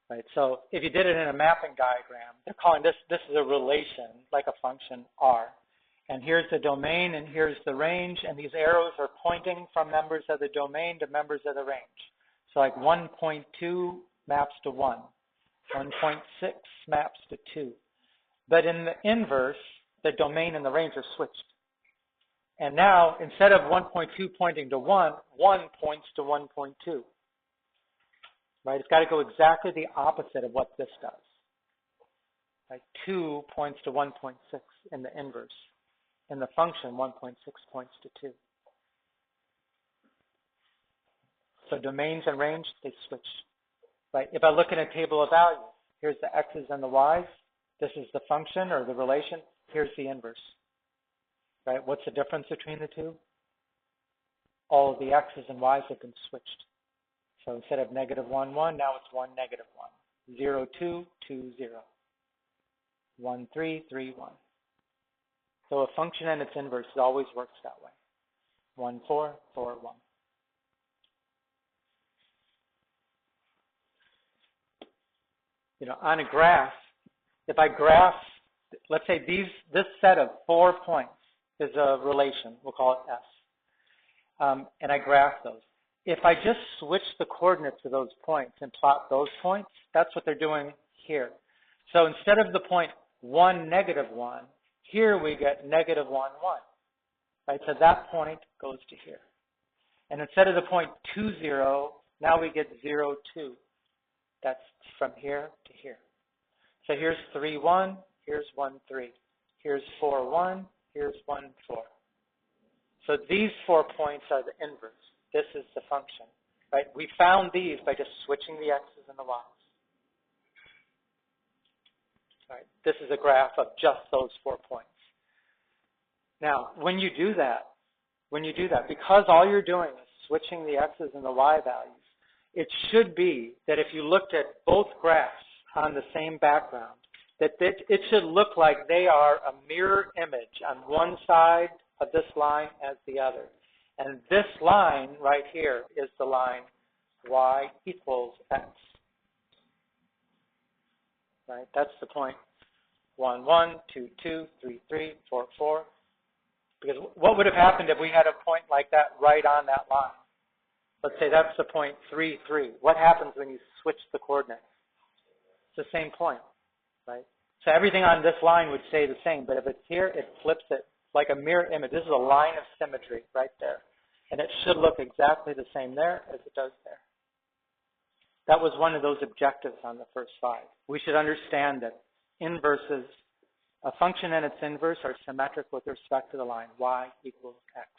right? So if you did it in a mapping diagram, they're calling this is a relation, like a function R. And here's the domain and here's the range, and these arrows are pointing from members of the domain to members of the range. So like 1.2 maps to 1, 1.6 maps to 2. But in the inverse, the domain and the range are switched. And now, instead of 1.2 pointing to 1, 1 points to 1.2. Right? It's got to go exactly the opposite of what this does. Right? 2 points to 1.6 in the inverse. In the function, 1.6 points to 2. So domains and range, they switch. Right? If I look at a table of values, here's the x's and the y's. This is the function or the relation. Here's the inverse. Right? What's the difference between the two? All of the x's and y's have been switched. So instead of -1, 1, now it's 1, -1. 0, 2, 2, 0. 1, 3, 3, 1. So a function and its inverse always works that way. 1, 4, 4, 1. You know, on a graph, if I graph, let's say this set of 4 points is a relation. We'll call it S. And I graph those. If I just switch the coordinates of those points and plot those points, that's what they're doing here. So instead of the point 1, -1, here we get -1, 1. Right? So that point goes to here. And instead of the point 2, 0, now we get 0, 2. That's from here to here. So here's 3, 1. Here's 1, 3. Here's 4, 1. Here's 1, 4. So these 4 points are the inverse. This is the function. Right? We found these by just switching the x's and the y's. Right? This is a graph of just those 4 points. Now, when you do that, because all you're doing is switching the x's and the y values, it should be that if you looked at both graphs on the same background, that it should look like they are a mirror image on one side of this line as the other. And this line right here is the line y equals x. Right? That's the point 1, 1, 2, 2, 3, 3, 4, 4. Because what would have happened if we had a point like that right on that line? Let's say that's the point 3, 3. What happens when you switch the coordinates? It's the same point, right? So everything on this line would stay the same, but if it's here, it flips it like a mirror image. This is a line of symmetry right there. And it should look exactly the same there as it does there. That was one of those objectives on the first slide. We should understand that inverses, a function and its inverse are symmetric with respect to the line y equals x.